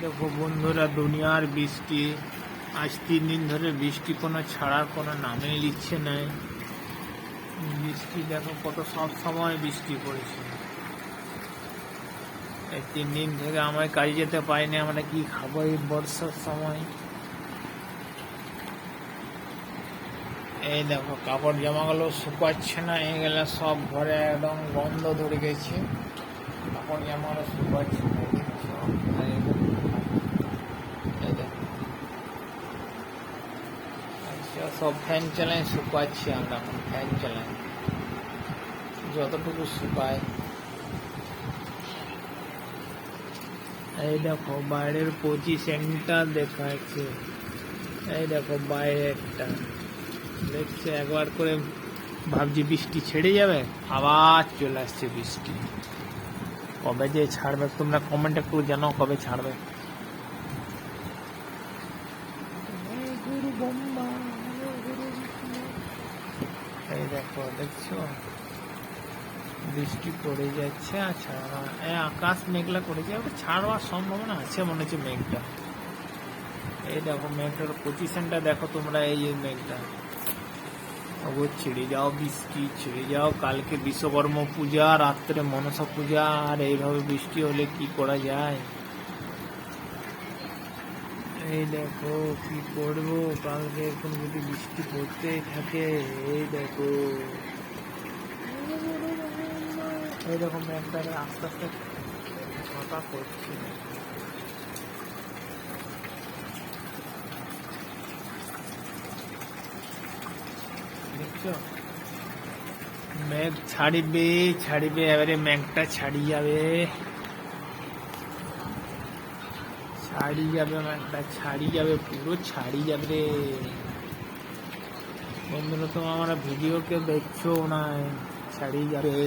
দেখো বন্ধুরা, দুনিয়ার বৃষ্টি আজ 3 দিন ধরে বৃষ্টি কোনো ছাড়ার কোনো নামেই নিচ্ছে নাই। বৃষ্টি দেখো কত সব সময় বৃষ্টি পড়েছে। এই 3 দিন থেকে আমরা কাজে যেতে পারিনি। আমরা কি খাবো এই বর্ষার সময়? এই দেখো কাপড় জামাগুলো শুকাচ্ছে না, এগুলো সব ঘরে একদম গন্ধ ধরে গেছে। কাপড় জামাগুলো শুকাচ্ছে না, দেখছো? আর এই দেখো সব ফ্যান চালাই শুকাচ্ছি। আমরা এখন ফ্যান চালাই যতটুকু শুকায়। এই দেখো বাইরের পজিশনটা দেখাচ্ছে। এই দেখো বাইরে একটা দেখছে, একবার করে ভাবছি বৃষ্টি ছেড়ে যাবে, আবার চলে আসছে বৃষ্টি। কবে যে ছাড়বে তোমরা কমেন্ট একটু জানাও, কবে ছাড়বে। এই দেখো দেখছো বৃষ্টি পড়ে যাচ্ছে। আচ্ছা আকাশ মেঘলা করেছে, ওটা ছাড়বার সম্ভাবনা আছে মনে হচ্ছে মেঘটা। এই দেখো মেঘটার পজিশনটা দেখো তোমরা, এই যে মেঘটা ও ছেড়ে যাও, বৃষ্টি ছেড়ে যাও। কালকে বিশ্বকর্মা পূজা, রাত্রে মনসা পূজা, আর এইভাবে বৃষ্টি হলে কি করা যায়? এই দেখো কি করবো কালকে এখন যদি বৃষ্টি পড়তেই থাকে। এই দেখো এই রকম মেঘটা আস্তে আস্তে ফাঁকা করছে। দেখছো মেঘ ছাড়িবে ছাড়িবে, এবারে মেঘটা ছাড়ি যাবে, ছাড়ি যাবে, মেঘটা ছাড়ি যাবে, পুরো ছাড়ি যাবে রে বন্ধুরা। তো আমরা ভিডিও কেউ দেখছো না, ছাড়ি যাবে।